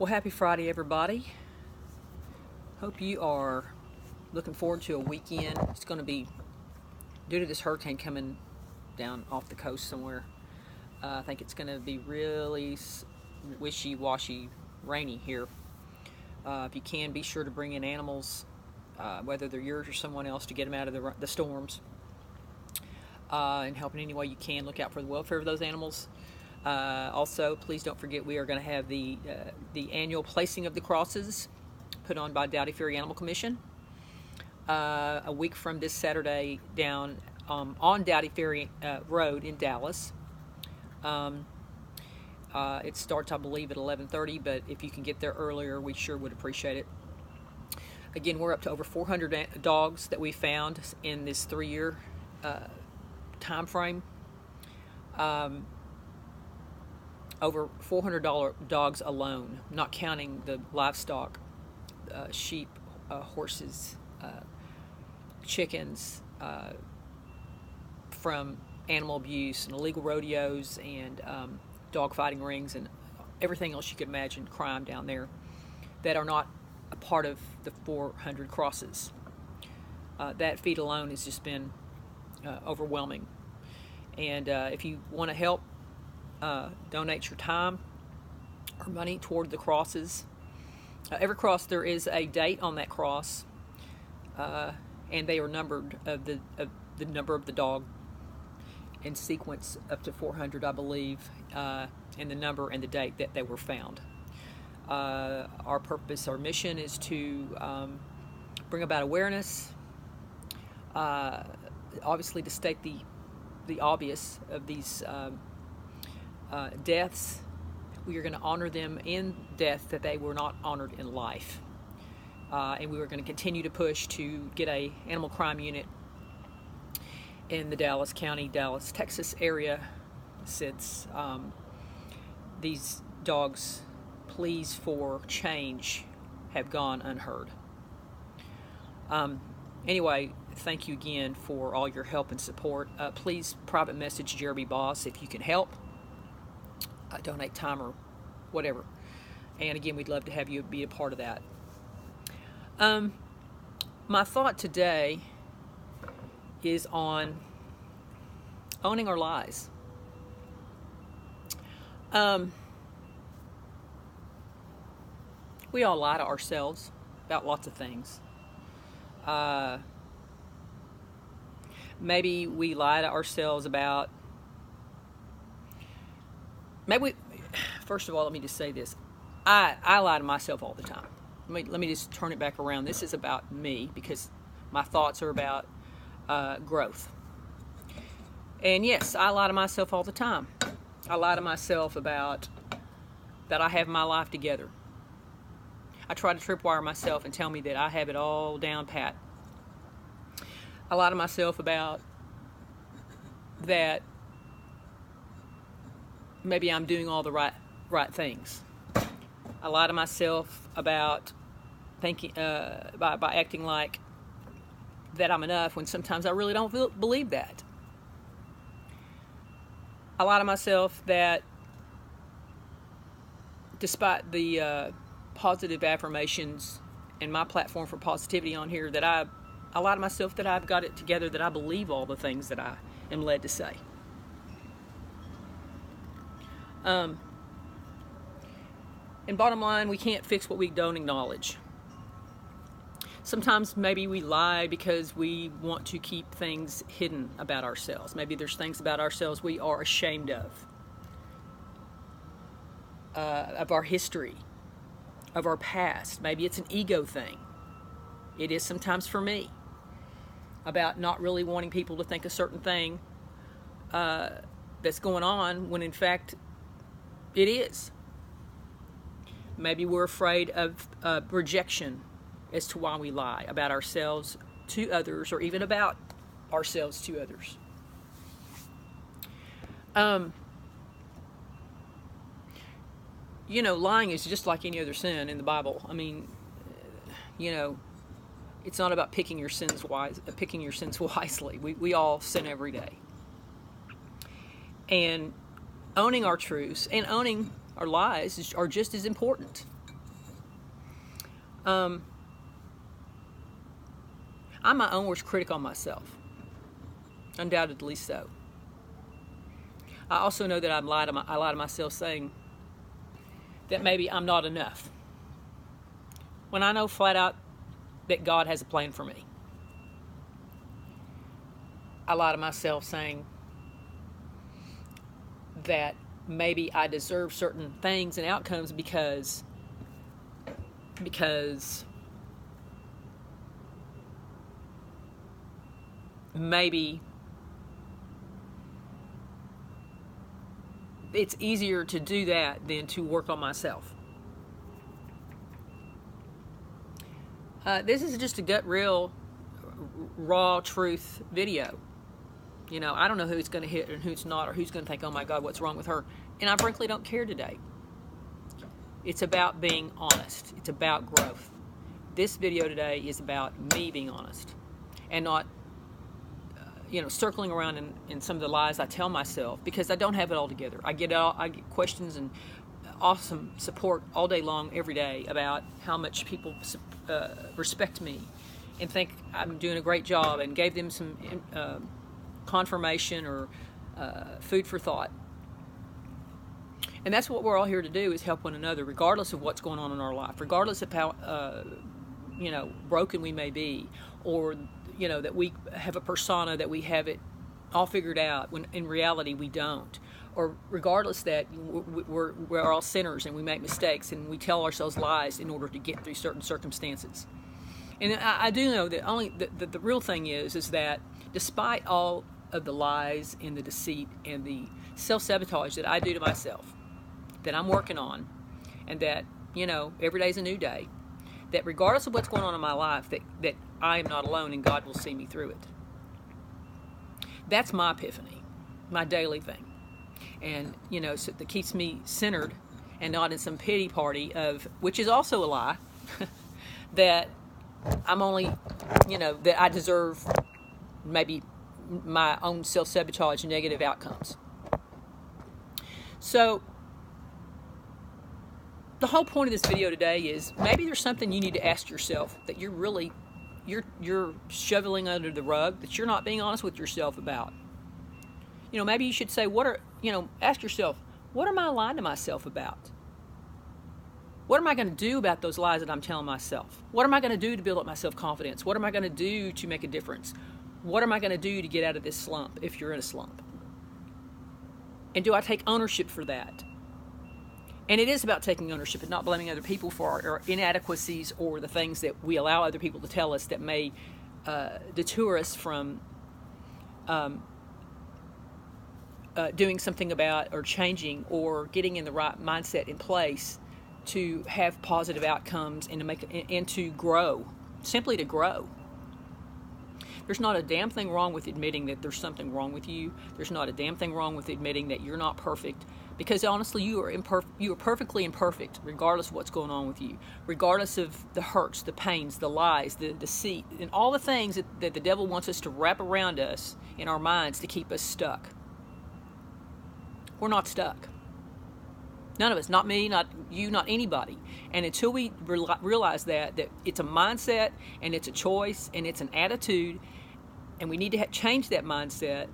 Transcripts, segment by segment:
Well, happy Friday, everybody. Hope you are looking forward to a weekend. It's going to be, due to this hurricane coming down off the coast somewhere, I think it's going to be really wishy-washy, rainy here. If you can, be sure to bring in animals, whether they're yours or someone else, to get them out of the storms. And help in any way you can. Look out for the welfare of those animals. Also, please don't forget we are going to have the annual placing of the crosses put on by Dowdy Ferry Animal Commission a week from this Saturday down on Dowdy Ferry Road in Dallas. It starts, I believe, at 11:30, but if you can get there earlier, we sure would appreciate it. Again, we're up to over 400 dogs that we found in this 3-year time frame. Over 400 dogs alone, not counting the livestock, sheep, horses, chickens, from animal abuse and illegal rodeos and dog fighting rings and everything else you could imagine, crime down there, that are not a part of the 400 crosses. That feat alone has just been overwhelming. And if you want to help, donate your time or money toward the crosses. Every cross, there is a date on that cross, and they are numbered of the number of the dog in sequence up to 400, I believe, and the number and the date that they were found. Our purpose, our mission is to bring about awareness, obviously to state the obvious of these deaths. We are going to honor them in death that they were not honored in life. And we are going to continue to push to get a animal crime unit in the Dallas County, Dallas, Texas area, since these dogs' pleas for change have gone unheard. Anyway, thank you again for all your help and support. Please private message Jeremy Boss if you can help. Donate time or whatever. And again, we'd love to have you be a part of that. My thought today is on owning our lies. We all lie to ourselves about lots of things. Maybe we lie to ourselves about first of all, let me just say this. I lie to myself all the time. Let me just turn it back around. This is about me because my thoughts are about growth. And yes, I lie to myself all the time. I lie to myself about that I have my life together. I try to tripwire myself and tell me that I have it all down pat. I lie to myself about that maybe I'm doing all the right things. I lie to myself about thinking by acting like that I'm enough when sometimes I really don't believe that. I lie to myself that despite the positive affirmations and my platform for positivity on here, that I lie to myself that I've got it together, that I believe all the things that I am led to say. And bottom line, we can't fix what we don't acknowledge. Sometimes maybe we lie because we want to keep things hidden about ourselves. Maybe there's things about ourselves we are ashamed of our history, of our past. Maybe it's an ego thing. It is sometimes for me, about not really wanting people to think a certain thing that's going on when in fact it is. Maybe we're afraid of rejection as to why we lie about ourselves to others, or even about ourselves to others. Lying is just like any other sin in the Bible. I mean, it's not about picking your sins wisely. We all sin every day. And owning our truths and owning our lies are just as important. I'm my own worst critic on myself. Undoubtedly so. I also know that I lie to myself saying that maybe I'm not enough, when I know flat out that God has a plan for me. I lie to myself saying that maybe I deserve certain things and outcomes because maybe it's easier to do that than to work on myself. This is just a gut real, raw truth video. You know, I don't know who's going to hit and who's not, or who's going to think, oh my God, what's wrong with her? And I frankly don't care today. It's about being honest. It's about growth. This video today is about me being honest and not, circling around in some of the lies I tell myself, because I don't have it all together. I get questions and awesome support all day long, every day, about how much people respect me and think I'm doing a great job, and gave them some confirmation or food for thought. And that's what we're all here to do, is help one another, regardless of what's going on in our life, regardless of how broken we may be, or that we have a persona that we have it all figured out when in reality we don't, or regardless that we're all sinners and we make mistakes and we tell ourselves lies in order to get through certain circumstances. And I do know that the real thing is that despite all of the lies and the deceit and the self-sabotage that I do to myself, that I'm working on, and that every day is a new day, that regardless of what's going on in my life, that I am not alone and God will see me through it. That's my epiphany, my daily thing. And, so that keeps me centered and not in some pity party which is also a lie, that I'm only, that I deserve maybe my own self-sabotage and negative outcomes. So the whole point of this video today is maybe there's something you need to ask yourself that you're shoveling under the rug, that you're not being honest with yourself about. Maybe you should say, ask yourself, what am I lying to myself about? What am I going to do about those lies that I'm telling myself? What am I going to do to build up my self-confidence? What am I going to do to make a difference? What am I going to do to get out of this slump, if you're in a slump? And do I take ownership for that? And it is about taking ownership and not blaming other people for our inadequacies or the things that we allow other people to tell us that may deter us from doing something about, or changing, or getting in the right mindset in place to have positive outcomes and to grow, simply to grow. There's not a damn thing wrong with admitting that there's something wrong with you. There's not a damn thing wrong with admitting that you're not perfect, because honestly, you are perfectly imperfect, regardless of what's going on with you, regardless of the hurts, the pains, the lies, the deceit, and all the things that the devil wants us to wrap around us in our minds to keep us stuck. We're not stuck. None of us, not me, not you, not anybody. And until we realize that it's a mindset, and it's a choice, and it's an attitude, and we need to change that mindset,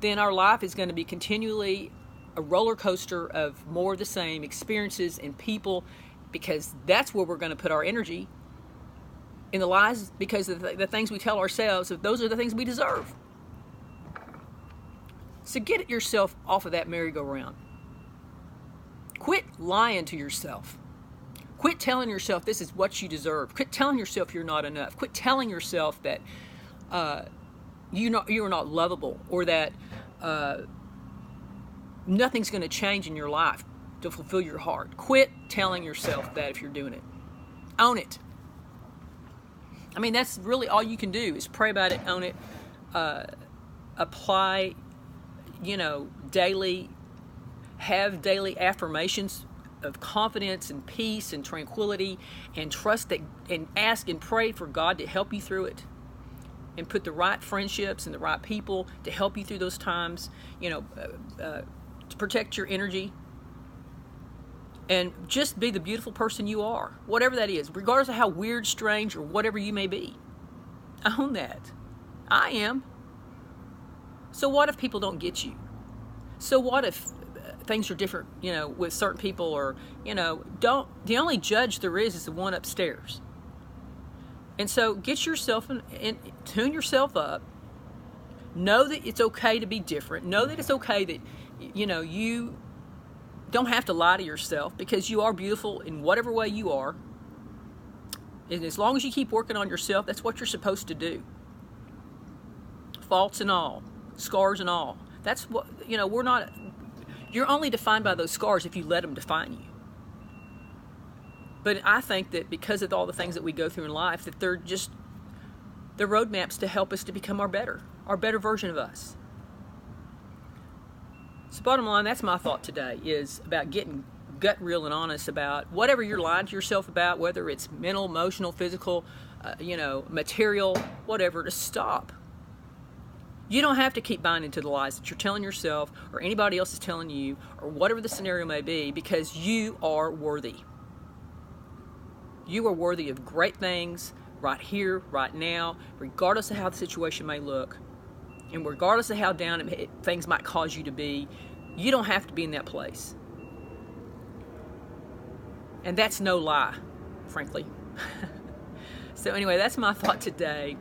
then our life is going to be continually a roller coaster of more of the same experiences and people, because that's where we're going to put our energy, in the lies, because of the things we tell ourselves, those are the things we deserve. So get yourself off of that merry-go-round. Quit lying to yourself. Quit telling yourself this is what you deserve. Quit telling yourself you're not enough. Quit telling yourself that you are not lovable, or that nothing's going to change in your life to fulfill your heart. Quit telling yourself that if you're doing it. Own it. I mean, that's really all you can do, is pray about it, own it, apply, daily, have daily affirmations of confidence and peace and tranquility, and trust that, and ask and pray for God to help you through it, and put the right friendships and the right people to help you through those times, to protect your energy. And just be the beautiful person you are, whatever that is, regardless of how weird, strange, or whatever you may be. Own that. I am. So what if people don't get you? So what if things are different, with certain people, or, the only judge there is the one upstairs. And so get yourself and tune yourself up. Know that it's okay to be different. Know that it's okay that, you don't have to lie to yourself, because you are beautiful in whatever way you are. And as long as you keep working on yourself, that's what you're supposed to do. Faults and all, scars and all. That's what, you're only defined by those scars if you let them define you. But I think that because of all the things that we go through in life, that they're roadmaps to help us to become our better version of us. So bottom line, that's my thought today, is about getting gut real and honest about whatever you're lying to yourself about, whether it's mental, emotional, physical, material, whatever, to stop. You don't have to keep buying into the lies that you're telling yourself or anybody else is telling you, or whatever the scenario may be, because you are worthy. You are worthy of great things right here, right now, regardless of how the situation may look. And regardless of how down things might cause you to be, you don't have to be in that place. And that's no lie, frankly. So anyway, that's my thought today.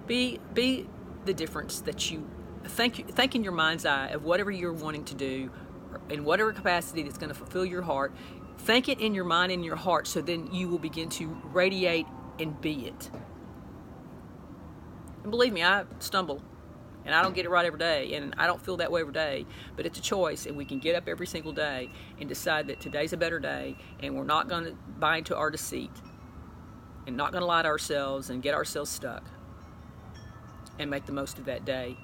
Be the difference that you think in your mind's eye of whatever you're wanting to do, in whatever capacity that's going to fulfill your heart. Think it in your mind and your heart, so then you will begin to radiate and be it. And believe me, I stumble, and I don't get it right every day, and I don't feel that way every day, but it's a choice, and we can get up every single day and decide that today's a better day, and we're not going to buy into our deceit, and not going to lie to ourselves and get ourselves stuck, and make the most of that day.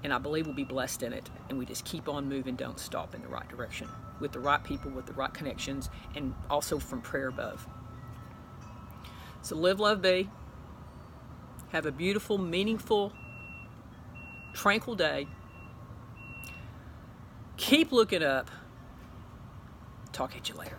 And I believe we'll be blessed in it, and we just keep on moving, don't stop, in the right direction, with the right people, with the right connections, and also from prayer above. So live, love, be. Have a beautiful, meaningful, tranquil day. Keep looking up. Talk at you later.